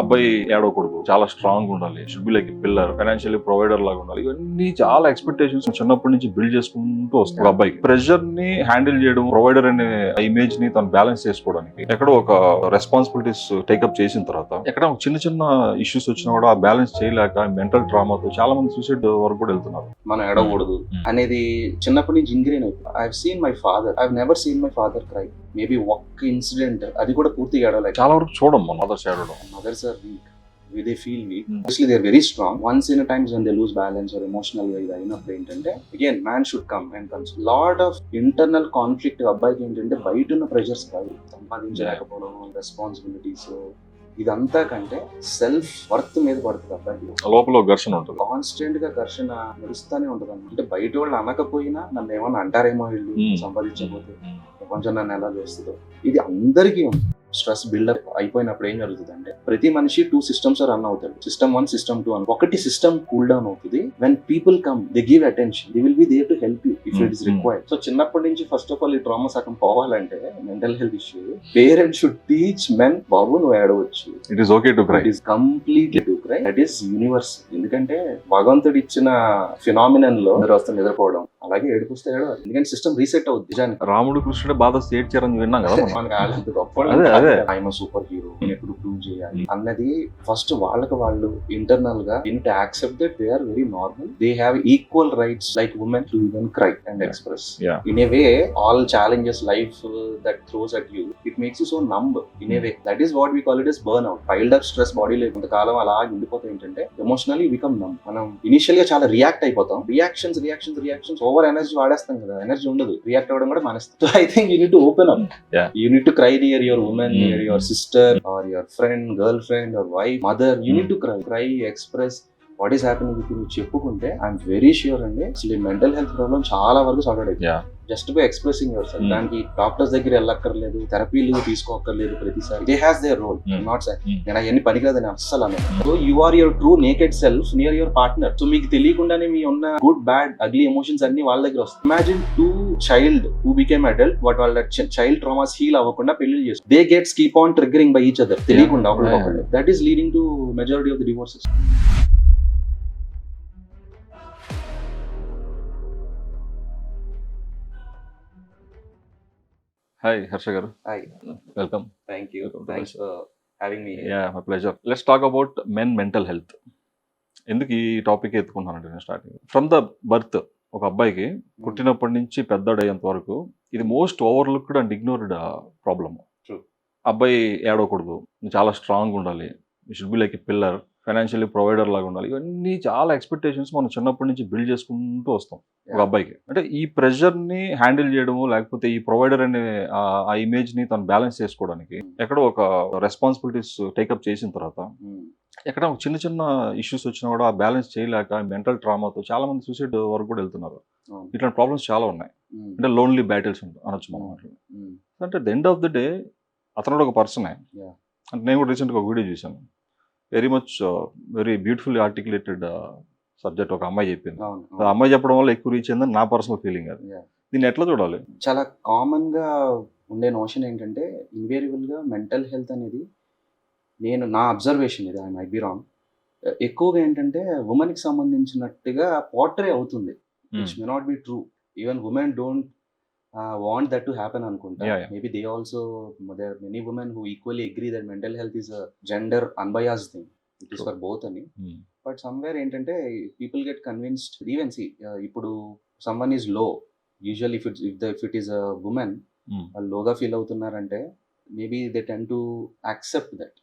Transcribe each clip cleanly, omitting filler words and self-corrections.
అబ్బాయి ఏడవకూడదు, చాలా స్ట్రాంగ్ ఉండాలి, should be like pillar, financially provider లాగా ఉండాలి. ఇవన్నీ చాలా ఎక్స్పెక్టేషన్స్ చిన్నప్పటి నుంచి బిల్డ్ చేసుకుంటూ వస్తాయి. ఒక అబ్బాయికి ప్రెషర్ ని హ్యాండిల్ చేయడం, ప్రొవైడర్ అనే ఇమేజ్ ని తను బ్యాలెన్స్ చేసుకోవడానికి ఎక్కడో ఒక రెస్పాన్సిబిలిటీస్ టేకప్ చేసిన తర్వాత ఎక్కడ చిన్న చిన్న ఇష్యూస్ వచ్చినా కూడా ఆ బ్యాలెన్స్ చేయలేక మెంటల్ ట్రామాతో చాలా మంది సూసైడ్ వరకు కూడా వెళ్తున్నారు. మనం ఏడవకూడదు అనేది చిన్నప్పటి నుంచి ఇంగ్రీన్ అయిపోయింది. I have seen my father, I have never seen my father cry. Maybe ఒక్క ఇన్సిడెంట్, అది కూడా పూర్తిగా ఏడవలేదు. చాలా వరకు చూడం మన మదర్స్ ఏడవడం. Mothers are weak. They feel weak. Mostly they are very strong. Once in a times when they lose balance or emotional గా అయినప్పుడు ఏంటంటే again man should come and console. Lot of internal conflict అబ్బాయికి ఏంటంటే బయట ఉన్న pressures కాదు, సంపాదించలేకపోవడం, responsibilities, ఇదంతా కంటే సెల్ఫ్ వర్త్ మీద పడుతుంది అబ్బాయికి. లోపల ఘర్షణ ఉంటుంది, కాన్స్టెంట్ గా ఘర్షణ నడుస్తూనే ఉంటుంది. అంటే బయట వాళ్ళు అనకపోయినా నన్ను ఏమన్నా అంటారేమో వీళ్ళు సంపాదించకపోతే, ప్రపంచం నన్ను ఎలా చేస్తుందో, ఇది అందరికీ ఉంది. స్ట్రెస్ బిల్డప్ అయిపోయినప్పుడు ఏం జరుగుతుంది అంటే ప్రతి మనిషి 2 systems రన్ అవుతాడు. సిస్టమ్ 1, సిస్టమ్ 2 అని. ఒకటి సిస్టమ్ కూల్ డౌన్ అవుతుంది. When people come they give attention, they will be there to help you if it is required. So చిన్నప్పటి నుంచి ఫస్ట్ ఆఫ్ ఆల్ ఈ ట్రామా సగం పోవాలంటే mental health issue, parents should teach men, బాబు నువ్వు ఏడవచ్చు, it is okay to cry, it is completely to cry, that is universe. ఎందుకంటే భగవంతుడు ఇచ్చిన ఫినామినన్ లో వస్తుంది నిద్రపోవడం, అలాగే ఏడుపుస్తే ఏడవాలి. ఎందుకంటే సిస్టమ్ రీసెట్ అవుతుంది. నిజానికి రాముడు కృష్ణుడు బాధ ఏడ్చారని విన్నాం కదా మనకి వాళ్ళంత గొప్ప ఐఎమ్ సూపర్ హీరో, నేను ఎప్పుడు ప్రూవ్ చేయాలి అన్నది ఫస్ట్ వాళ్ళకి వాళ్ళు ఇంటర్నల్ గా to accept that they are very normal, they have equal rights like women to even cry and express. In a way all challenges life that throws at you, it makes you so numb in a way. That is what we call it as burn out. Piled up stress బాడీలో కొంతకాలం అలా ఉండిపోతే ఏంటంటే emotionally become numb. మనం initial గా చాలా react అయిపోతాం, reactions over energy వాడేస్తాం కదా, ఎనర్జీ ఉండదు, రియాక్ట్ అవ్వడం కూడా మానేస్తాం. So I think you need to open up, you need to cry near your women, near your sister or your friend, girlfriend or wife, mother. You need to cry, express what is happening with you. చెప్పుకుంటే I'm very sure అండి అసలు mental health problem చాలా వరకు sort out అవుతుంది just by expressing yourself. దానికి doctors దగ్గర వెళ్ళక్కర్లేదు, థెరపీలు తీసుకోక్కర్లేదు. ప్రతిసారి they has their role, not సై నేను అవన్నీ పనికిరాదని అస్సలు అన్నాను. So you are your true naked self near your partner. సో మీకు తెలియకుండానే మీ ఉన్న గుడ్ బ్యాడ్ అగ్లీ ఎమోషన్స్ అన్ని వాళ్ళ దగ్గర వస్తాయి. Imagine 2 child who became adult, but వాళ్ళ చైల్డ్ ట్రామాస్ హీల్ అవ్వకుండా పెళ్లి చేస్తారు. They gets keep on triggering by each other తెలియకుండా ఒకరికొకరు. That is leading to majority of the divorces. Hi, Harsha garu. Hi. Welcome. Thank you. Thanks for having me here. Yeah, my pleasure. Let's talk about men mental health. ఎందుకు ఈ topic ఎత్తుకుంటానంటే నేను starting from the birth, ఒక అబ్బాయికి పుట్టినప్పటి నుంచి పెద్దడయ్యేంత వరకు ఇది most overlooked and ignored problem. అబ్బాయి ఏడవకూడదు, చాలా స్ట్రాంగ్ ఉండాలి, should be like pillar, financially provider లాగా ఉండాలి. ఇవన్నీ చాలా ఎక్స్పెక్టేషన్స్ మనం చిన్నప్పటి నుంచి బిల్డ్ చేసుకుంటూ వస్తాం ఒక అబ్బాయికి. అంటే ఈ ప్రెషర్ని హ్యాండిల్ చేయడము, లేకపోతే ఈ ప్రొవైడర్ అనే ఆ ఇమేజ్ని తను బ్యాలెన్స్ చేసుకోవడానికి ఎక్కడో ఒక రెస్పాన్సిబిలిటీస్ టేకప్ చేసిన తర్వాత ఎక్కడ చిన్న చిన్న ఇష్యూస్ వచ్చినా కూడా ఆ బ్యాలెన్స్ చేయలేక మెంటల్ ట్రామాతో చాలా మంది సూసైడ్ వరకు కూడా వెళ్తున్నారు. ఇట్లాంటి ప్రాబ్లమ్స్ చాలా ఉన్నాయి. అంటే లోన్లీ బ్యాటిల్స్ అనొచ్చు మనం అట్లా. అంటే the end of the day అతను కూడా ఒక పర్సనే. అంటే నేను కూడా రీసెంట్గా ఒక వీడియో చూశాను, very much very beautifully articulated subject ఒక అమ్మాయి చెప్పింది. ఆ అమ్మాయి చెప్పడం వల్ల ఎక్కువ రీచ్ అయిందని నా పర్సనల్ ఫీలింగ్. అది దీన్ని ఎట్లా చూడాలి? చాలా కామన్ గా ఉండే నోషన్ ఏంటంటే ఇన్వేరియబుల్ గా మెంటల్ హెల్త్ అనేది, నేను నా అబ్జర్వేషన్ ఇది, ఐ మైట్ బి రాంగ్, ఎక్కువగా ఏంటంటే ఉమెన్ కి సంబంధించినట్టుగా పోర్ట్రే అవుతుంది. It's may not be true. Even women don't want that to happen అనుకుంటా. Maybe they also, there are many women who equally agree that mental health is a gender unbiased thing. It is for both అని. But somewhere ఏంటంటే people get convinced. Even see, ఇప్పుడు someone is low, usually if it is a woman, వాళ్ళు లోగా feel అవుతున్నారంటే maybe they tend to accept that.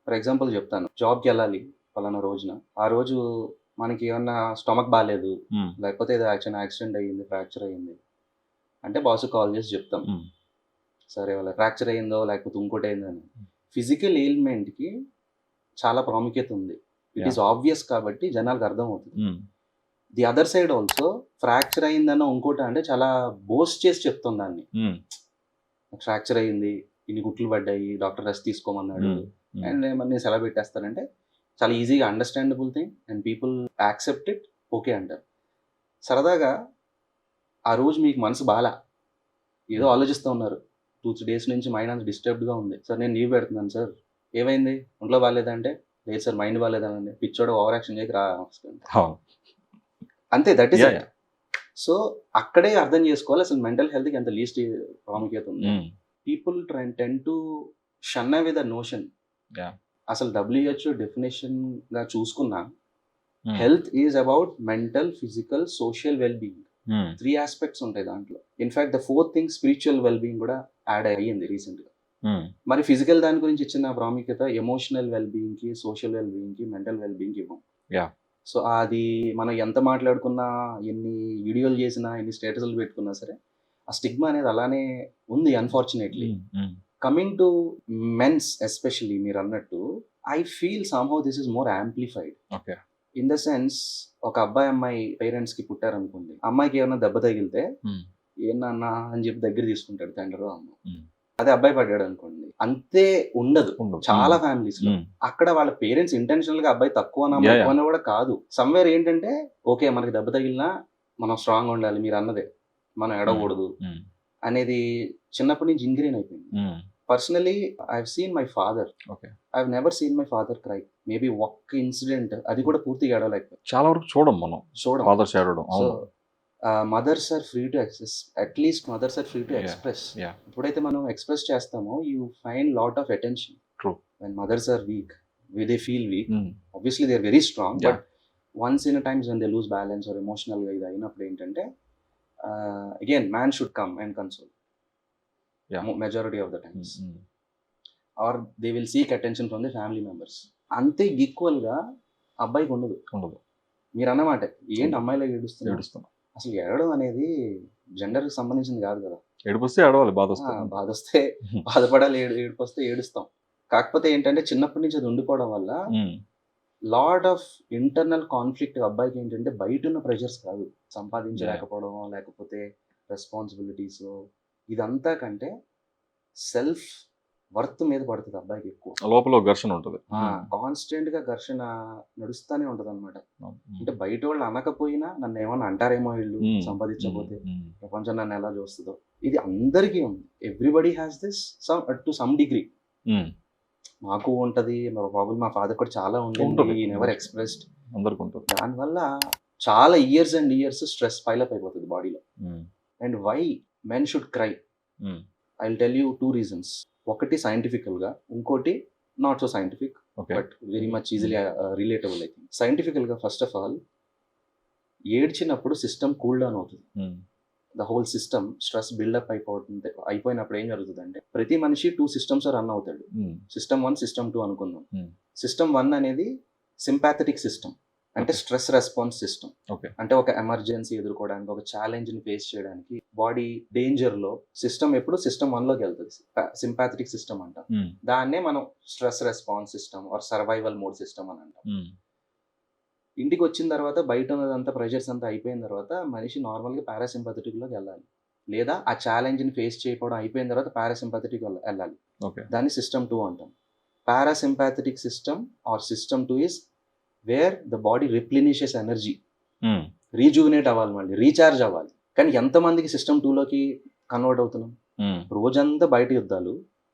For example చెప్తాను, జాబ్కి వెళ్ళాలి పలానా రోజున, ఆ రోజు మనకి ఏమన్నా స్టమక్ బాగాలేదు, లేకపోతే ఏదో యాక్సిడెంట్ అయ్యింది, ఫ్రాక్చర్ అయ్యింది అంటే బాస్ కాల్ చేసి చెప్తాం, సరే వాళ్ళ ఫ్రాక్చర్ అయ్యిందో లేకపోతే ఇంకోటి అయిందో అని. ఫిజికల్ ఎయిల్మెంట్కి చాలా ప్రాముఖ్యత ఉంది. ఇట్ ఈస్ ఆబ్వియస్ కాబట్టి జనాలకు అర్థం అవుతుంది. The other side also fracture అయిందన్న ఇంకోటి అంటే చాలా బోస్ట్ చేసి చెప్తాం దాన్ని. ఫ్రాక్చర్ అయ్యింది, ఇన్ని గుట్లు పడ్డాయి, డాక్టర్ రెస్ట్ తీసుకోమన్నాడు అండ్ ఏమన్నా సెలవు పెట్టేస్తారంటే చాలా ఈజీగా understandable thing and people accept it, okay అంటారు. సరదాగా ఆ రోజు మీకు మనసు బాగా ఏదో ఆలోచిస్తూ ఉన్నారు, 2-3 days నుంచి మైండ్ అంత డిస్టర్బ్డ్గా ఉంది, సార్ నేను లీవ్ పెడుతున్నాను సార్, ఏమైంది ఒంట్లో బాగాలేదంటే లేదు సార్ మైండ్ బాగాలేదండి, పిచ్చోడు ఓవర్ యాక్షన్ చేయకి రా. అవును. అంతే, that is Yeah, it. So అక్కడే అర్థం చేసుకోవాలి అసలు మెంటల్ హెల్త్కి ఎంత లీస్ట్ ప్రాముఖ్యత ఉంది. People tend to shun away the notion. Yeah. అసలు WHO డెఫినేషన్ గా చూసుకున్నా health is about mental, physical, social well being. 3 aspects ఉంటాయి దాంట్లో. In fact the 4th thing spiritual well being కూడా యాడ్ అయ్యింది రీసెంట్ గా. మరి ఫిజికల్ దాని గురించి ఇచ్చిన ప్రాముఖ్యత ఎమోషనల్ వెల్ బీయింగ్ కి, సోషల్ వెల్ బీయింగ్ కి, మెంటల్ వెల్ బీయింగ్ కి ఇవ్వం. Yeah. సో అది మనం ఎంత మాట్లాడుకున్నా, ఎన్ని వీడియోలు చేసినా, ఎన్ని స్టేటస్లు పెట్టుకున్నా సరే ఆ స్టిగ్మా అనేది అలానే ఉంది unfortunately. Coming to mens especially మీరు అన్నట్టు, I feel somehow this is more amplified. Okay. In the sense, ఒక అబ్బాయి అమ్మాయి పేరెంట్స్ కి పుట్టారనుకోండి, అమ్మాయికి ఏమైనా దెబ్బ తగిలితే ఏనా అని చెప్పి దగ్గర తీసుకుంటాడు తండ్రి అమ్మ. అదే అబ్బాయి పడ్డాడు అనుకోండి, అంతే ఉండదు చాలా ఫ్యామిలీస్ లో. అక్కడ వాళ్ళ పేరెంట్స్ ఇంటెన్షనల్ గా అబ్బాయి తక్కువ కూడా కాదు, సమ్వేర్ ఏంటంటే ఓకే మనకి దెబ్బ తగిలినా మనం స్ట్రాంగ్ ఉండాలి, మీరు అన్నదే మనం ఎడకూడదు అనేది చిన్నప్పటి నుంచి ఇంగ్రీన్ అయిపోయింది. Personally I have seen my father, I have never seen my father cry. Maybe ఒక్క ఇన్సిడెంట్, అది కూడా పూర్తిగా ఏడవలేకపోయింది. చాలా వరకు చూడం ఫాదర్స్ ఏడవడం. So mothers are free to express, at least mothers are free to express. ఎప్పుడైతే మనం ఎక్స్ప్రెస్ చేస్తామో you find lot of attention. True. When mothers are weak, they feel weak, obviously they are very strong, but once in a times when they lose balance or emotional గా ఇది అయినప్పుడు ఏంటంటే again man should come and console majority of the times, or they will seek attention from the family members. అంతే equal గా అబ్బాయికి ఉండదు. మీరు అన్నమాట ఏంటి అమ్మాయిలో ఏడుస్తున్నా, అసలు ఏడవడం అనేది జెండర్ కి సంబంధించింది కాదు కదా. ఏడుపొస్తే ఏడవాలి, బాధ వస్తే బాధపడాలి, ఏడుపు వస్తే ఏడుస్తాం. కాకపోతే ఏంటంటే చిన్నప్పటి నుంచి అది ఉండిపోవడం వల్ల లాట్ ఆఫ్ ఇంటర్నల్ కాన్ఫ్లిక్ట్ అబ్బాయికి ఏంటంటే బయట ఉన్న ప్రెషర్స్ కాదు, సంపాదించలేకపోవడం లేకపోతే రెస్పాన్సిబిలిటీస్, ఇదంతా కంటే సెల్ఫ్ వర్త్ మీద పడుతుంది అబ్బాయికి ఎక్కువ. లోపల ఘర్షణ ఉంటుంది, కాన్స్టెంట్ గా ఘర్షణ నడుస్తూనే ఉంటది అనమాట. అంటే బయట వాళ్ళు అనకపోయినా నన్ను ఏమన్నా అంటారేమో, వీళ్ళు సంపాదించకపోతే ప్రపంచం నన్ను ఎలా చూస్తుందో, ఇది అందరికీ ఉంది. Everybody has this to some degree. మాకు ఉంటది, ప్రాబ్లం మా ఫాదర్ కూడా చాలా ఉంది, నెవర్ ఎక్స్ప్రెస్డ్. దానివల్ల చాలా years and years stress pile up అయిపోతుంది బాడీలో. And why men should cry, I will tell you 2 reasons. ఒకటి సైంటిఫికల్ గా, ఇంకోటి not so scientific but very much easily relatable. అయితే సైంటిఫికల్ గా ఫస్ట్ ఆఫ్ ఆల్, ఏడ్చినప్పుడు సిస్టమ్ కూల్ డౌన్ అవుతుంది. The whole system stress buildup అయిపోయినప్పుడు ఏం జరుగుతుంది అంటే, ప్రతి మనిషి 2 systems రన్ అవుతాడు. సిస్టమ్ 1, సిస్టమ్ 2 అనుకుందాం. సిస్టమ్ 1 అనేది సింపాథెటిక్ సిస్టమ్, అంటే స్ట్రెస్ రెస్పాన్స్ సిస్టమ్. అంటే ఒక ఎమర్జెన్సీ ఎదుర్కోవడానికి, ఒక ఛాలెంజ్ ని ఫేస్ చేయడానికి, బాడీ డేంజర్ లో సిస్టమ్ ఎప్పుడు సిస్టమ్ 1 లోకి వెళ్తుంది, సింపాథెటిక్ సిస్టమ్ అంట. దాన్నే మనం stress response system or survival mode system అని అంటాం. ఇంటికి వచ్చిన తర్వాత బయట ఉన్నదంతా ప్రెషర్స్ అంతా అయిపోయిన తర్వాత మనిషి నార్మల్ గా పారాసింపాథెటిక్ లోకి వెళ్ళాలి, లేదా ఆ ఛాలెంజ్ ని ఫేస్ చేయకపోవడం అయిపోయిన తర్వాత పారాసింపాథెటిక్ వెళ్ళాలి. దాన్ని సిస్టమ్ 2 అంటాం. Parasympathetic system or system 2 is where the body replenishes energy, rejuvenate అవ్వాలి, మళ్ళీ రీఛార్జ్ అవ్వాలి. కానీ ఎంతమందికి సిస్టమ్ 2 లోకి కన్వర్ట్ అవుతున్నాం? రోజంతా బయట యుద్ధాలు,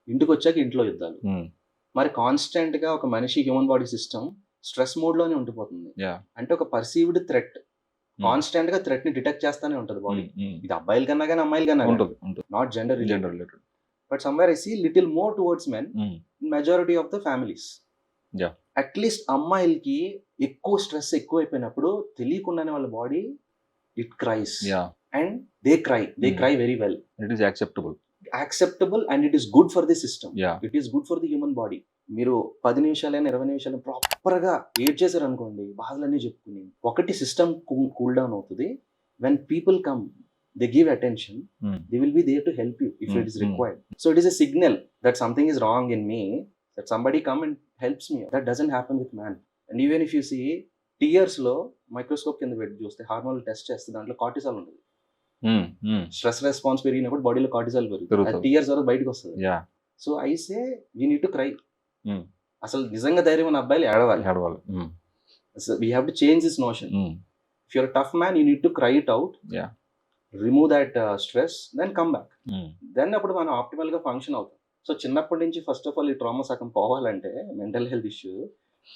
ఇంటికి వచ్చాక ఇంట్లో యుద్ధాలు. మరి కాన్స్టెంట్ గా ఒక మనిషి human body system stress mode లోనే ఉండిపోతుంది. అంటే ఒక పర్సీవ్డ్ థ్రెట్, కాన్స్టెంట్ గా థ్రెట్ ని డిటెక్ట్ చేస్తానే ఉంటుంది బాడీ. ఇది అబ్బాయిల కన్నా కానీ అమ్మాయిల కన్నా, not gender related. But somewhere I see little more towards men in majority of the families. At least అమ్మాయిలకి ఎక్కువ స్ట్రెస్ ఎక్కువైపోయినప్పుడు తెలియకుండానే వాళ్ళ body it cries and they cry very well. It is acceptable and it is good for the system, it is good for the human body. మీరు 10 నిమిషాలైనా 20 నిమిషాలు proper గా ఏడ్ చేశారు అనుకోండి, బాధలన్నీ చెప్పుకుని, ఒకటి సిస్టమ్ కూల్ డౌన్ అవుతుంది. When people come, they give attention, they will be there to help you if it is required. So it is a signal that something is wrong in me, that somebody come and helps me. That doesn't happen with man. And even if you see tears లో microscope కింద పెట్టి చూస్తే hormonal test చేస్తే దాంట్లో cortisol ఉంటుంది. Stress response పెరిగినప్పుడు బాడీలో cortisol పెరుగుతుంది, టీయర్స్ వరకు బయటకు వస్తుంది. So I say we need to cry. అసలు నిజంగా ధైర్యం ఉన్న అబ్బాయిలు ఏడవాలి. We have to change this notion. If you're tough man you need to cry it out, remove that stress, then come back. Then అప్పుడు మనం ఆప్టిమల్ గా function అవుతాం. సో చిన్నప్పటి నుంచి ఫస్ట్ ఆఫ్ ఆల్ ఈ ట్రామా సగం పోవాలంటే mental health issue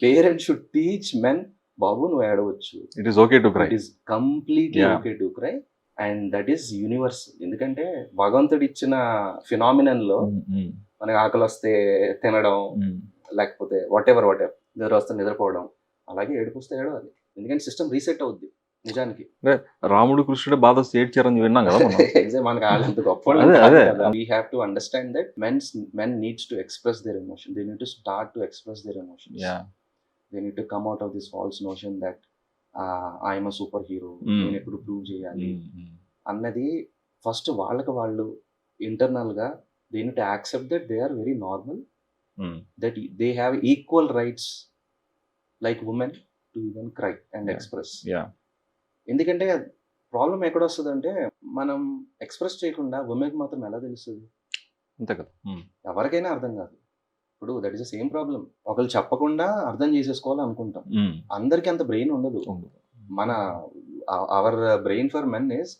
parents should teach men, బాబు నువ్వు ఏడవచ్చు, it is okay to cry. It is completely Yeah. Okay to cry and that is universe. ఎందుకంటే భగవంతుడు ఇచ్చిన ఫినామినన్ లో మనకి ఆకలి వస్తే తినడం, లేకపోతే వాట్ ఎవర్ నిద్ర వస్తే నిద్రపోవడం, అలాగే ఏడుపు వస్తే ఏడవాలి. ఎందుకంటే సిస్టమ్ రీసెట్ అవుద్ది నిజానికి. రాముడు కృష్ణుడు బాధ ఏడ్చారని విన్నాం కదా మనం. ఎగ్జాక్ట్ మనకి వాళ్ళంత గొప్ప అదే. We have to understand that men needs to express their emotion. They need to start to express their emotions. Yeah. They need to come out of this false notion that I am a superhero, నేను ఎప్పుడు prove చేయాలి అన్నది first వాళ్ళకి వాళ్ళు internal గా they need to accept that they are very normal, that they have equal rights like women to even cry and Yeah. express. Yeah. ఎందుకంటే problem ఎక్కడ వస్తుందంటే మనం ఎక్స్ప్రెస్ చేయకుండా ఉమెన్కి మాత్రం ఎలా తెలుస్తుంది? అంతే కదా. ఎవరికైనా అర్థం కాదు. ఇప్పుడు that is the same problem. ఒకళ్ళు చెప్పకుండా అర్థం చేసేసుకోవాలి అనుకుంటాం. అందరికీ అంత బ్రెయిన్ ఉండదు. మన our brain for men is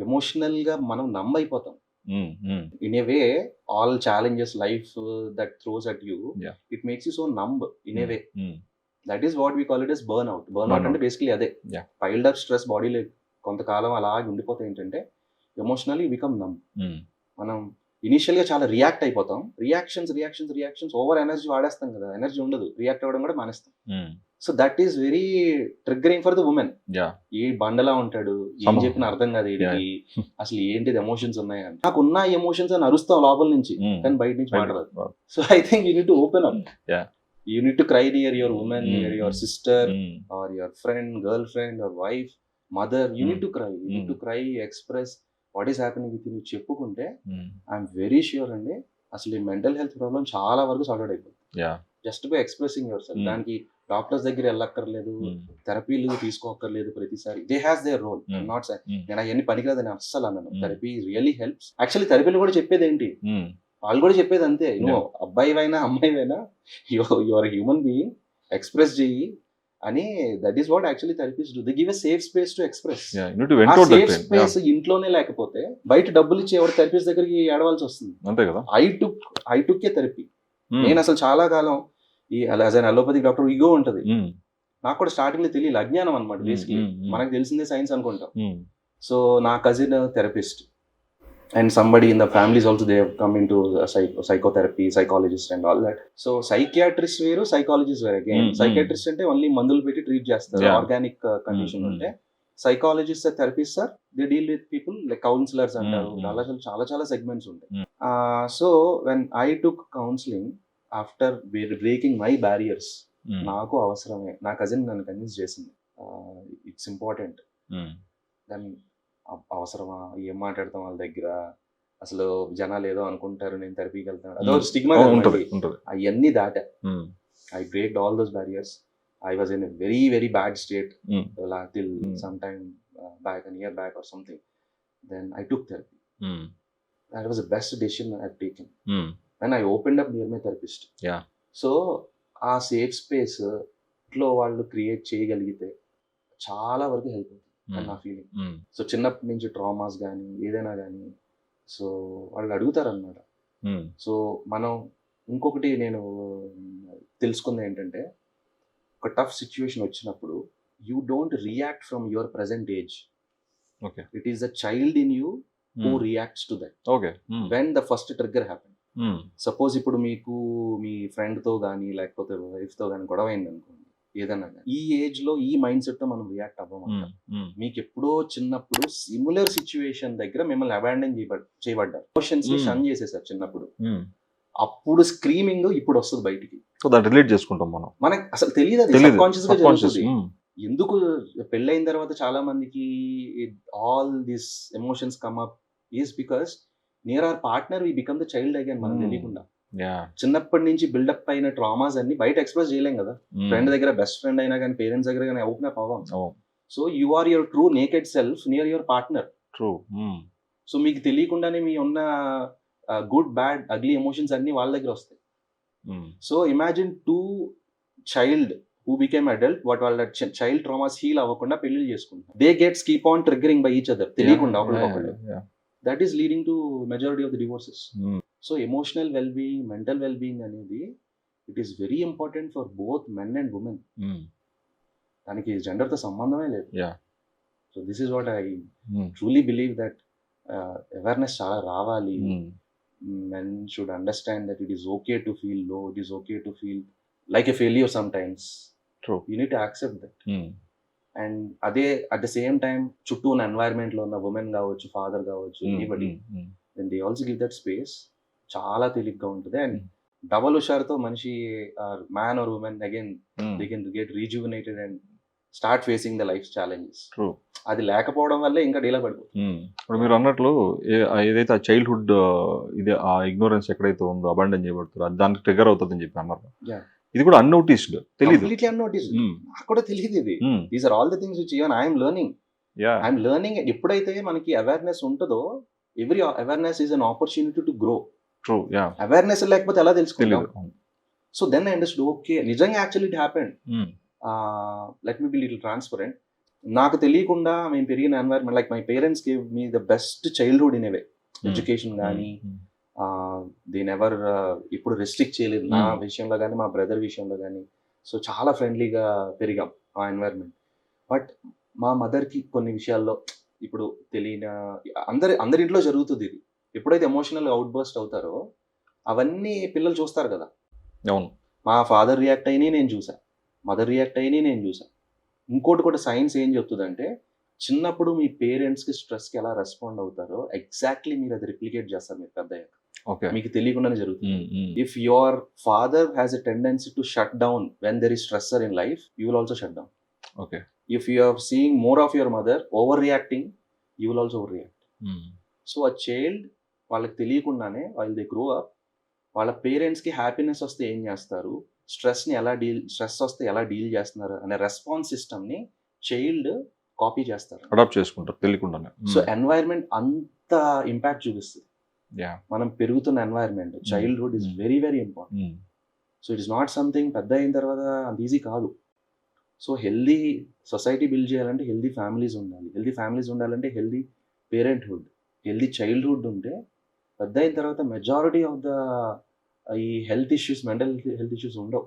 emotional గా మనం నమ్ అయిపోతాం. In a way all challenges life that throws at you, Yeah. It makes you so numb in a way. That is what we call it is burn out. Burn out అంటే basically అదే, Yeah. Piled up stress బాడీలో కొంతకాలం అలాగే ఉండిపోతే ఏంటంటే emotionally become నమ్. మనం initial గా చాలా రియాక్ట్ అయిపోతాం. రియాక్షన్స్ ఓవర్ ఎనర్జీ వాడేస్తాం కదా, ఎనర్జీ ఉండదు, రియాక్ట్ అవ్వడం కూడా మానేస్తాం. So that is very triggering for the women. ఈ బండలా ఉంటాడు, ఏం Somehow. చెప్పిన అర్థం కాదు వీడికి, అసలు ఏంటిది ఎమోషన్స్ ఉన్నాయని. నాకు ఉన్న ఎమోషన్స్ అని అరుస్తాం లోపల నుంచి, కానీ బయట నుంచి మాట్లాడదు. So I think you need to open up. Yeah. You need to cry near your woman, near your sister, or your friend, girlfriend, or wife, mother. You need to cry. You need to cry, express what is happening with you. చెప్పుకుంటే I'm very sure అండి అసలు ఈ mental health problem చాలా వరకు solve అయిపోతుంది. Just by expressing yourself. దానికి doctors దగ్గర వెళ్ళక్కర్లేదు, థెరపీలు తీసుకోక్కర్లేదు ప్రతిసారి. They has their role. Not నేను అవన్నీ పనికిరాదని అస్సలు అన్నాను. Therapy really helps. యాక్చువల్లీ థెరపీలు కూడా చెప్పేది ఏంటి, వాళ్ళు కూడా చెప్పేది అంతే, నువ్వు అబ్బాయివైనా అమ్మాయివైనా యువర్ హ్యూమన్ బీయింగ్, ఎక్స్ప్రెస్ చెయ్యి అని. That is what actually therapies do. They give a safe space to express. Safe space ఇంట్లోనే లేకపోతే బయట డబ్బులు ఇచ్చి ఎవరు థెరపీస్ దగ్గరికి ఏడవాల్సి వస్తుంది. అంతే కదా. I took A therapy. నేను అసలు చాలా కాలం ఈ as an allopathic doctor ego ఉంటది. నాకు కూడా స్టార్టింగ్ లో తెలియదు, అజ్ఞానం అనమాట బేసిక్లీ. మనకు తెలిసిందే సైన్స్ అనుకుంటాం. సో నా cousin therapist and somebody in the families also, they have come into psychotherapy, psychologist and all that. So psychiatrist వేరు, psychologist వేరు again. Psychiatrist అంటే ఓన్లీ మందులు పెట్టి ట్రీట్ చేస్తారు, ఆర్గానిక్ కండిషన్ ఉంటే. Psychologist therapist sir, they deal with people like counsellors అంటారు. చాలా చాలా సెగ్మెంట్స్ ఉంటాయి. So when I took counselling after breaking my barriers, నాకు అవసరమే, నా కజిన్ నన్ను కన్విన్స్ చేసింది, ఇట్స్ ఇంపార్టెంట్. దెన్ అవసరమా, ఏం మాట్లాడతాం వాళ్ళ దగ్గర, అసలు జనాలు ఏదో అనుకుంటారు నేను థెరపీకి వెళ్తాను, అదో స్టిగ్మా అవన్నీ దాటా. I breaked all those barriers. I was in a very very bad state till some time back, a year back or something. Then I took therapy. That was the best decision I've taken. And I opened up near my therapist. Yeah. So ఆ safe space ఇంట్లో వాళ్ళు create చేయగలిగితే చాలా వరకు help అవుతుంది అని నా feeling. So చిన్నప్పటి నుంచి ట్రామాస్ కానీ ఏదైనా కానీ, సో వాళ్ళు అడుగుతారు అనమాట. సో మనం ఇంకొకటి నేను తెలుసుకుంది ఏంటంటే, ఒక టఫ్ సిచ్యువేషన్ వచ్చినప్పుడు you don't react from your present age. It is the child in you who reacts to that when the first trigger happen. Suppose ఇప్పుడు మీకు మీ ఫ్రెండ్తో కానీ లేకపోతే వైఫ్తో కానీ గొడవ అయింది అనుకోండి, ఏదన్నా కానీ, ఈ ఏజ్ లో ఈ మైండ్ సెట్ తో మనం రియాక్ట్ అవ్వమంటాం. మీకు ఎప్పుడో చిన్నప్పుడు సిమిలర్ సిచ్యువేషన్ దగ్గర మిమ్మల్ని అబాండన్ చేయబడ్డారు, ఎమోషన్స్ ని షన్ చేసేసారు చిన్నప్పుడు, అప్పుడు స్క్రీమింగ్ ఇప్పుడు వస్తుంది బయటికి. సో దాన్ని రిలేట్ చేసుకుంటాం మనం, మనకి అసలు తెలియదు, అది సబ్కాన్షియస్ గా జరుగుతుంది. ఎందుకు పెళ్ళైన తర్వాత చాలా మందికి all this emotions come up is because near our partner we become the child again, మనం తెలియకుండా. చిన్నప్పటి నుంచి బిల్డప్ అయిన ట్రామాస్ అన్ని బయట ఎక్స్ప్రెస్ చేయలేం కదా. ఫ్రెండ్ దగ్గర, బెస్ట్ ఫ్రెండ్ అయినా కానీ, పేరెంట్స్ దగ్గర కానీ ఓపెన్ అప్ అవ్వం. So you are your true naked self near your partner. True. So మీకు తెలియకుండానే మీ ఉన్న గుడ్ బ్యాడ్ అగ్లీ ఎమోషన్స్ అన్ని వాళ్ళ దగ్గర వస్తాయి. So imagine two child who became adult, what వాళ్ళ చైల్డ్ ట్రామాస్ హీల్ అవ్వకుండా పెళ్లి చేసుకుంటారు. They gets keep on triggering by each other తెలియకుండా ఒకరికొకళ్ళు. That is leading to majority of the divorces. So emotional wellbeing, mental wellbeing అనేది it is very important for both men and women. దానికి జెండర్తో సంబంధమే లేదు. Yeah. So this is what I truly believe that awareness చాలా రావాలి. Men should understand that it is okay to feel low, it is okay to feel like a failure sometimes. True. You need to accept that. And అదే at the same time చుట్టూ ఉన్న ఎన్వైర్న్మెంట్లో ఉన్న women కావచ్చు, father కావచ్చు, anybody, then they also give that space. చాలా తేలిగ్గా ఉంటుంది. అండ్ డబల్ హుషారుతో మనిషి man or women again they can get rejuvenated and start facing the life challenges. True. అది లేకపోవడం వల్లే ఇంకా డీలా పడిపోతుంది. ఇప్పుడు మీరు అన్నట్లు ఏదైతే ఆ చైల్డ్హుడ్ ఇది ఆ ఇగ్నోరెన్స్ ఎక్కడైతే ఉందో అబాండన్ చేయబడుతుందో అది దానికి ట్రిగర్ అవుతుందని చెప్పి అన్నారు. Yeah. ఇది కూడా అన్నోటిస్డ్, తెలియదు. Completely unnoticed. నాకు కూడా తెలియదు ఇది. These are all the things which even I'm learning. I'm learning. ఎప్పుడైతే మనకి అవేర్నెస్ ఉంటుందో, every awareness is an opportunity to grow. True. Ya. Awareness లేకపోతే ఎలా తెలుసుకుంటాం? So then I understood, okay నిజంగా actually it happened. Let me be little transparent. నాకు తెలియకుండా మేము పెరిగిన environment, like my parents gave me the best childhood in a way. Education కానీ దీని ఎవర్ ఇప్పుడు రెస్ట్రిక్ట్ చేయలేదు నా విషయంలో కానీ, మా బ్రదర్ విషయంలో కానీ. సో చాలా ఫ్రెండ్లీగా పెరిగాం ఆ ఎన్వైర్మెంట్. బట్ మా మదర్కి కొన్ని విషయాల్లో ఇప్పుడు తెలియని అందరి ఇంట్లో జరుగుతుంది ఇది. ఎప్పుడైతే ఎమోషనల్ అవుట్ బర్స్ట్ అవుతారో అవన్నీ పిల్లలు చూస్తారు కదా. అవును. మా ఫాదర్ రియాక్ట్ అయినా నేను చూసా, మదర్ రియాక్ట్ అయినా నేను చూసా. ఇంకోటి కూడా సైన్స్ ఏం చెప్తుందంటే, చిన్నప్పుడు మీ పేరెంట్స్కి స్ట్రెస్కి ఎలా రెస్పాండ్ అవుతారో ఎగ్జాక్ట్లీ మీరు అది రిప్లికేట్ చేస్తారు మీరు పెద్ద అయ్యాక. ఓకే. మీకు తెలియకుండానే జరుగుతుంది. If your father has a tendency to shut down when there is stressor in life, you will also shut down. Okay. If you are seeing more of your mother over reacting, you will also over react. So ఆ child వాళ్ళకి తెలియకుండానే while they grow up, వాళ్ళ పేరెంట్స్కి happiness వస్తే ఏం చేస్తారు, stress వస్తే ఎలా డీల్ చేస్తున్నారు అనే రెస్పాన్స్ సిస్టమ్ని చైల్డ్ కాపీ చేస్తారు, అడాప్ట్ చేసుకుంటారు తెలియకుండానే. సో ఎన్వైర్న్మెంట్ అంత ఇంపాక్ట్ చూపిస్తుంది. మనం పెరుగుతున్న environment, childhood is very very important. So it is not something పెద్ద అయిన తర్వాత అంత ఈజీ కాదు. సో హెల్దీ సొసైటీ బిల్డ్ చేయాలంటే హెల్దీ ఫ్యామిలీస్ ఉండాలి. హెల్దీ ఫ్యామిలీస్ ఉండాలంటే హెల్దీ పేరెంట్హుడ్, హెల్దీ చైల్డ్హుడ్ ఉంటే పెద్ద అయిన తర్వాత మెజారిటీ ఆఫ్ ద ఈ health issues, mental health issues ఉండవు.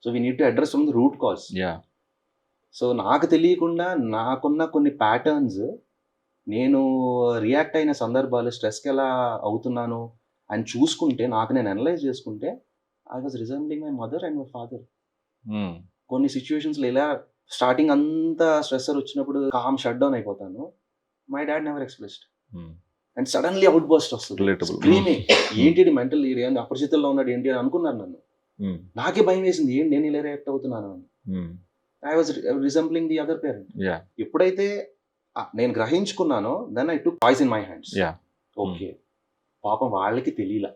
So we need to address from the root cause. So నాకు తెలియకుండా నాకున్న కొన్ని ప్యాటర్న్స్, నేను రియాక్ట్ అయిన సందర్భాలు, స్ట్రెస్కి ఎలా అవుతున్నాను అని చూసుకుంటే, నాకు నేను అనలైజ్ చేసుకుంటే, I was resembling my mother and my father. కొన్ని సిచ్యువేషన్స్లో ఇలా స్టార్టింగ్ అంతా స్ట్రెస్సర్ వచ్చినప్పుడు కామ్ షట్ డౌన్ అయిపోతాను. My dad never expressed and suddenly outburst వస్తుంది, స్క్రీమింగ్. ఏంటి మెంటల్ అపరిచితుల్లో ఉన్నాడు ఏంటి అని అనుకున్నాను. నన్ను నాకే భయం వేసింది, ఏంటి నేను ఇలా రియాక్ట్ అవుతున్నాను అని. I was resembling the other parent. ఎప్పుడైతే నేను గ్రహించుకున్నానో, then I took voice in my hands. Okay, పాపం వాళ్ళకి తెలియలే,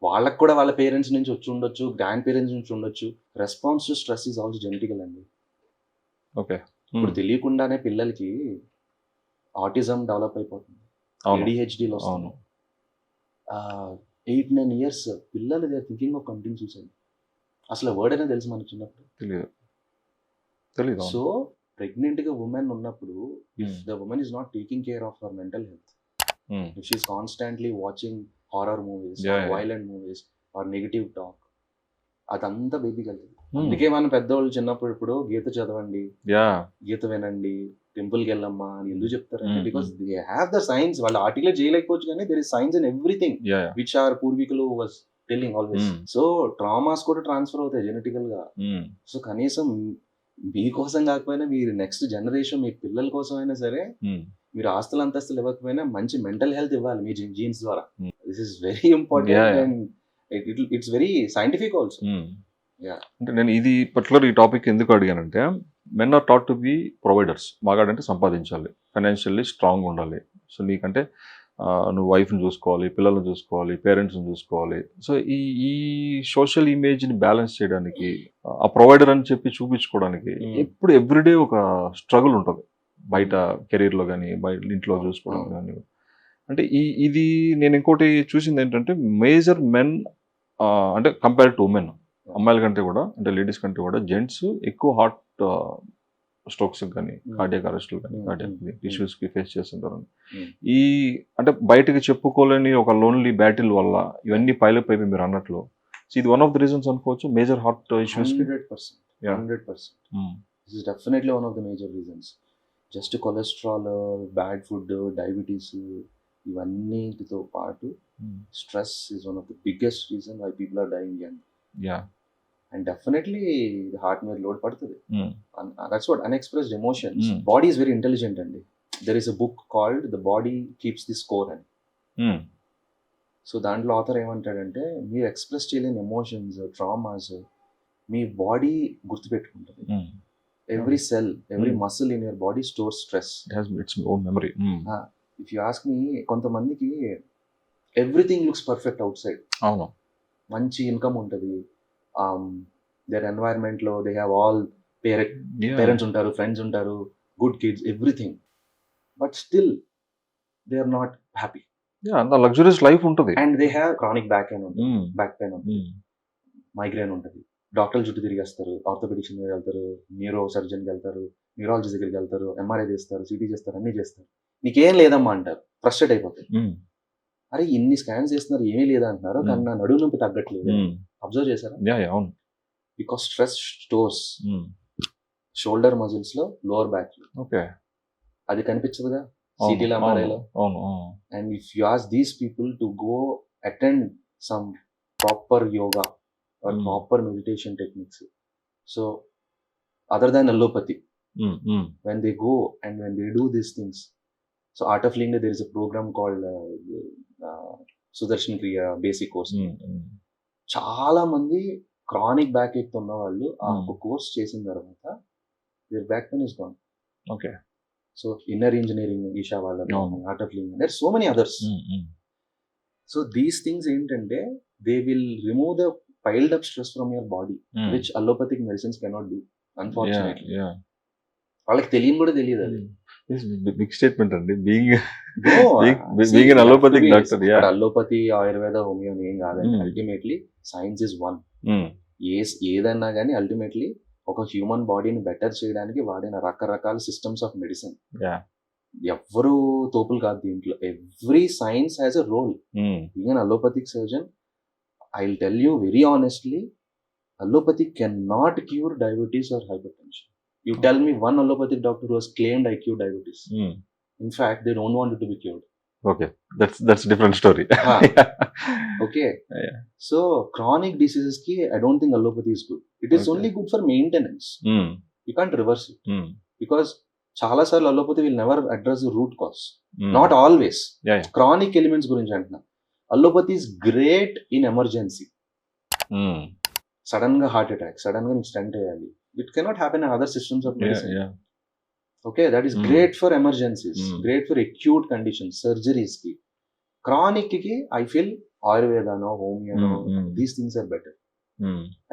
వాళ్ళకి కూడా వాళ్ళ పేరెంట్స్ నుంచి వచ్చి ఉండొచ్చు, గ్రాండ్ పేరెంట్స్ నుంచి ఉండొచ్చు. Response to stress is also genetical అండి. ఓకే. ఇప్పుడు తెలియకుండానే పిల్లలకి ఆటిజం డెవలప్ అయిపోతుంది, ADHDలో వస్తుంది. 8-9 years పిల్లలు they are thinking of committing suicide. అసలు వర్డ్ అనేది తెలుసు మనకు చిన్నప్పుడు తెలియదు. సో ప్రెగ్నెంట్గా ఉమెన్ ఉన్నప్పుడు, if the women is not taking care of her mental health, if she is constantly watching horror movies, violent movies or negative talk, అదంతా బేబీకి వెళ్తుంది. అందుకే మన పెద్దవాళ్ళు చిన్నప్పుడు ఇప్పుడు గీత చదవండి, గీత వినండి, టెంపుల్కి వెళ్ళమ్మా అని ఎందుకు చెప్తారంటే, because they have the science. వాళ్ళు ఆర్టికులేట్ చేయలేకపోవచ్చు కానీ there is science in everything which our పూర్వీకులు was telling always. So traumas కూడా ట్రాన్స్ఫర్ అవుతాయి జెనెటికల్ గా. సో కనీసం మీకోసం కాకపోయినా మీరు నెక్స్ట్ జనరేషన్ మీ పిల్లల కోసం అయినా సరే, మీరు ఆస్తులు అంతస్తులు ఇవ్వకపోయినా మంచి మెంటల్ హెల్త్ ఇవ్వాలి మీ జీన్స్ ద్వారా. This is very important and it's very scientific also. అంటే నేను ఇది పర్టికులర్ ఈ టాపిక్ ఎందుకు అడిగానంటే, men are taught to be providers. మగాడంటే సంపాదించాలి, ఫైనాన్షియల్లీ స్ట్రాంగ్ ఉండాలి. సో నీకంటే నువ్వు వైఫ్ని చూసుకోవాలి, పిల్లల్ని చూసుకోవాలి, పేరెంట్స్ని చూసుకోవాలి. సో ఈ సోషల్ ఇమేజ్ని బ్యాలెన్స్ చేయడానికి, ఆ ప్రొవైడర్ అని చెప్పి చూపించుకోవడానికి ఎప్పుడు ఎవ్రీడే ఒక స్ట్రగుల్ ఉంటుంది. బయట కెరీర్లో కానీ, బయట ఇంట్లో చూసుకోవడం కానీ. అంటే ఇది నేను ఇంకోటి చూసింది ఏంటంటే, మేజర్ మెన్ అంటే కంపేర్ టు ఉమెన్, అమ్మాయిల కంటే కూడా, అంటే లేడీస్ కంటే కూడా జెంట్స్ ఎక్కువ హార్ట్ స్ట్రోక్స్ కానీ కార్డియాక్ అరెస్టులు కానీ కార్డియాక్ ఇష్యూస్ కి ఫేస్ చేస్తుంటారు. Hmm. ఈ అంటే బయటకు చెప్పుకోలేని ఒక లోన్లీ బ్యాటిల్ వల్ల ఇవన్నీ పైలప్ అయిపోయి మీరు అన్నట్లు ఇది వన్ ఆఫ్ ద రీజన్స్ అనుకోవచ్చు major heart issues. 100%. 100%. This is definitely one of the major reasons. Just cholesterol, bad food, diabetes, ఇవన్నిటితో పాటు stress is one of the biggest reason why people are dying young. Yeah And definitely the heart మీద load పడుతుంది. And that's what unexpressed emotions. Body is very intelligent అండి. There is a book called The Body Keeps the Score అని. So దాంట్లో author ఏమంటాడంటే మీరు express చేయలేని emotions, traumas మీ body గుర్తుపెట్టుకుంటుంది. Every cell, every muscle in your body store stress. It's own memory. If you ask me, కొంతమందికి everything looks perfect outside. అవును, మంచి ఇన్కమ్ ఉంటుంది, దేర్ ఎన్వైరన్మెంట్లో దే హ్యావ్ ఆల్ పేరెంట్స్ ఉంటారు, friends ఉంటారు, good kids, everything. But still they are not happy. Luxuries life ఉంటుంది. And they have chronic back pain ఉంటుంది, back pain ఉంటుంది, migraine ఉంటుంది. డాక్టర్లు చుట్టూ తిరిగేస్తారు, ఆర్థోపెడిక్షన్ దగ్గరికి వెళ్తారు, న్యూరో సర్జన్కి వెళ్తారు, న్యూరాలజీ దగ్గరికి వెళ్తారు, ఎంఆర్ఐ చేస్తారు, సిటీ చేస్తారు, అన్నీ చేస్తారు. నీకేం లేదమ్మా అంటారు, ఫ్రస్ట్రేట్ అయిపోతాయి. అరే ఇన్ని స్కాన్స్ చేస్తున్నారు, ఏమీ లేదా అంటున్నారు, కానీ నా నడుము నొప్పి తగ్గట్లేదు. అబ్జర్వ్ చేశారా? అవును, because stress stores shoulder muscles లో, లోవర్ బ్యాక్ లో. ఓకే, అది కనిపించదుగా సిటీలో, ఎంఆర్ఐలో. And if you ask these people to go attend some proper yoga or proper meditation techniques, so other than allopathy, when they go and when they do these things, so Art of Living, there is a program called Sudarshan Kriya basic course. చాలా మంది chronic back ఏక్ ఉన్న వాళ్ళు ఆ course చేసిన తర్వాత their back pain is gone. Okay, so inner engineering, Isha వాళ్ళ, Art of Living, there are so many others. So these things ఏంటంటే they will remove the piled up stress from your body, which allopathic medicines cannot do, unfortunately. వాళ్ళకి తెలియని కూడా తెలియదు అది. Big statement అండి, being an allopathic doctor. Allopathy, Ayurveda, homeo ఏం కాదండి. Ultimately science is one. ఏదన్నా కానీ అల్టిమేట్లీ ఒక హ్యూమన్ బాడీని బెటర్ చేయడానికి వాడిన రకరకాల సిస్టమ్స్ ఆఫ్ మెడిసిన్. ఎవ్వరు తోపులు కాదు దీంట్లో. Every science has a role. Even allopathic surgeon, I'll tell you very honestly, allopathy cannot cure diabetes or hypertension. You tell me one allopathic doctor who has claimed I cure diabetes. In fact, they don't want it to be cured. Okay, that's different story. Okay. So chronic diseases ki I don't think allopathy is good. It is only good for maintenance. You can't reverse it. Because చాలా సార్లు allopathy will never address the root cause. Not always. Chronic elements గురించి అంటున్నా. Allopathy is great in emergency. Sudden ga heart attack, sudden ga stent ayali. It cannot happen in other systems of medicine. Okay, that is great for emergencies, great for acute conditions, surgeries ki. Chronic ki I feel Ayurveda no, Homeo no, these things are better.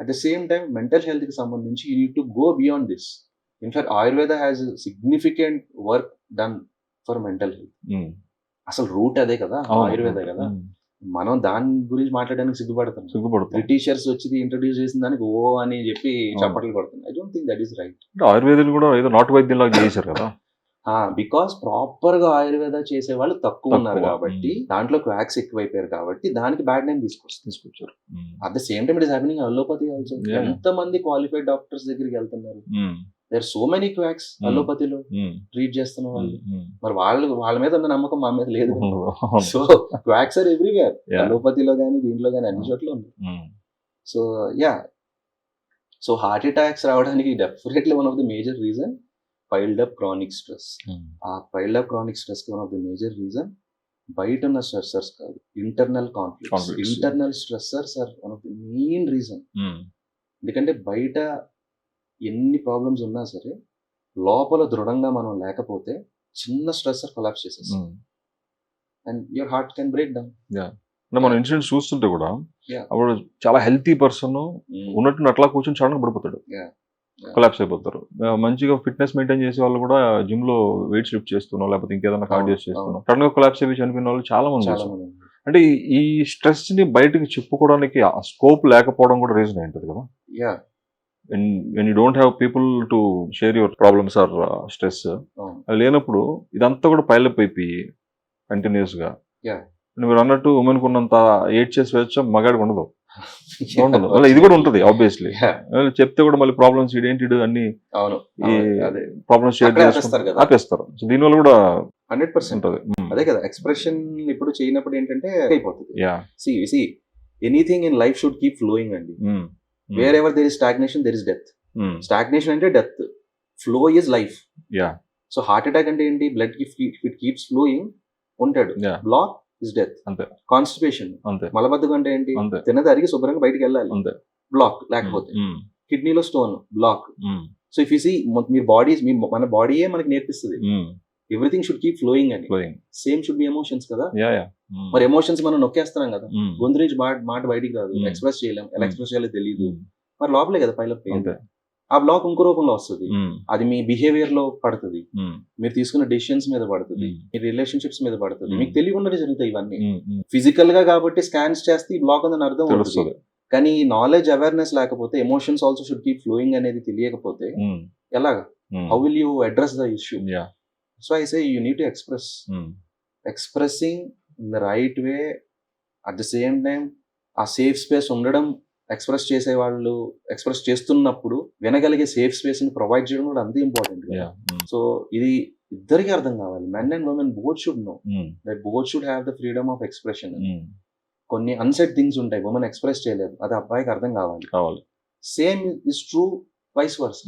At the same time, mental health ki sambandhinchi you need to go beyond this. In fact, Ayurveda has a significant work done for mental health. అసలు route అదే కదా, ఆయుర్వేద కదా. మనం దాని గురించి మాట్లాడడానికి సిగ్గుపడతాం. Britishers వచ్చి introduce చేసిన దానికి ఓ అని చెప్పి చప్పట్లు కొడుతున్నాం. I don't think that is right. ఆయుర్వేదం కూడా ఏదో నాటు వైద్యంలా చేశారు కదా. బికాస్ ప్రాపర్ గా ఆయుర్వేద చేసే వాళ్ళు తక్కువ ఉన్నారు కాబట్టి, దాంట్లో క్వాక్స్ ఎక్కువైపోయారు కాబట్టి దానికి బ్యాడ్ నేమ్ తీసుకొచ్చారు. At the same time it is happening allopathy also. ఎంత మంది క్వాలిఫైడ్ డాక్టర్స్ దగ్గరికి వెళ్తున్నారు. There are so many quacks అలోపతిలో ట్రీట్ చేస్తున్న వాళ్ళు. మరి వాళ్ళ మీద ఉన్న నమ్మకం మా మీద లేదు. సో క్వాక్స్ ఆర్ ఎవ్రీవేర్, అలోపతిలో కానీ దీంట్లో కానీ అన్ని చోట్ల ఉంది. సో సో హార్ట్ అటాక్స్ రావడానికి definitely one of the major reason piled up chronic stress. ఆ పైల్డ్ అప్ క్రానిక్ స్ట్రెస్ కి one of the major reason బయట ఉన్న స్ట్రెస్సర్స్ కాదు, internal conflicts. Internal stressors are one of the main reason. ఎందుకంటే బయట ఎన్ని problems ఉన్నా సరే లోపల దృఢంగా మనం లేకపోతే చిన్న స్ట్రెస్సర్ కొలాప్స్ చేసేస్తాం and your heart can break down. మనం ఇన్సిడెంట్స్ చూస్తుంటే కూడా అప్పుడు చాలా హెల్తీ పర్సన్ ఉన్నట్టు అట్లా కూర్చొని సడన్ గా పడిపోతాడు, కొలాప్స్ అయిపోతారు. మంచిగా ఫిట్నెస్ మెయింటైన్ చేసే వాళ్ళు కూడా జిమ్ లో వెయిట్ లిఫ్ట్ చేస్తున్నాం, లేకపోతే ఇంకేదైనా కార్డియోస్ చేస్తున్నాం, సడన్ గా కొలాప్స్ అయిపోయి చనిపోయిన వాళ్ళు చాలా మంది. అంటే ఈ స్ట్రెస్ ని బయటకు చెప్పుకోవడానికి స్కోప్ లేకపోవడం కూడా రీజన్ ఏంటది కదా. When you don't have people to share your problems or stress, అవును. అది లేనప్పుడు ఇదంతా కూడా పైలప్ అయిపోయి కంటిన్యూస్గా Yeah. మీరు అన్నట్టు ఉమెన్కి ఉన్నంత ఏడ్చే స్వేచ్ఛ మగాడికి ఉండదు. ఉండదు. అలా ఇది కూడా ఉంటుంది ఆబ్వియస్లీ. Yeah. చెప్తే కూడా మళ్ళీ ప్రాబ్లమ్స్ ఇదేంటి అన్ని అవును. ఈ అదే ప్రాబ్లమ్స్ షేర్ అక్కడే చేసుకుంటారు, ఆపేస్తారు కదా. ఆపేస్తారు. సో దీనివల్ల కూడా 100%. ఉంటుంది. అదే కదా ఎక్స్ప్రెషన్ ఇప్పుడు చేయనప్పుడు ఏంటంటే అయిపోతుంది. Ya. See anything in life should keep flowing అండి. Wherever there is stagnation there is death. Stagnation అంటే death, flow is life. Ya. So heart attack అంటే ఏంటి? బ్లడ్ ఇట్ కీప్స్ ఫ్లోయింగ్ ఉంటాడు. Yeah. Block is death. అంతే. Constipation, అంతే. మలబద్ధకం అంటే ఏంటి? అంతే. తిన్నది అరిగి శుభ్రంగా బయటికి వెళ్ళాలి. అంతే. బ్లాక్ లేకపోతే కిడ్నీలో stone block. So if you see మీరు మన బాడీయే మనకి నేర్పిస్తుంది ఎవ్రీథింగ్ షుడ్ కీప్ ఫ్లోయింగ్ అని. సేమ్ షుడ్ బి ఎమోషన్స్ కదా. మరి ఎమోషన్స్ మనం నొక్కేస్తున్నాం కదా, గొంతు నుంచి మాట బయటికి రాదు, ఎక్స్ప్రెస్ చేయలేం, ఎలా ఎక్స్ప్రెస్ చేయాలో తెలియదు, మరి లోపలే కదా పైలప్. ఆ బ్లాక్ ఇంకో రూపంలో వస్తుంది. అది మీ బిహేవియర్ లో పడుతుంది, మీరు తీసుకున్న డెసిషన్స్ మీద పడుతుంది, మీ రిలేషన్షిప్స్ మీద పడుతుంది, మీకు తెలియకుండా జరుగుతాయి ఇవన్నీ. ఫిజికల్ గా కాబట్టి స్కాన్స్ చేస్తే ఈ బ్లాక్ ఉందని అర్థం అవుతుంది, కానీ నాలెడ్జ్ అవేర్నెస్ లేకపోతే emotions also should keep flowing అనేది తెలియకపోతే ఎలాగా? How will you address the issue? So I say you need to express. Expressing in the right way, at the same time ఆ సేఫ్ స్పేస్ ఉండడం, express చేసే వాళ్ళు express చేస్తున్నప్పుడు వినగలిగే safe space ని provide చేయడం కూడా అంతే ఇంపార్టెంట్. సో ఇది ఇద్దరికి అర్థం కావాలి. Men and women both should know that both should have the freedom of expression. కొన్ని అన్సెట్ థింగ్స్ ఉంటాయి ఉమెన్ ఎక్స్ప్రెస్ చేయలేదు, అది అబ్బాయికి అర్థం కావాలి. Same is true vice versa.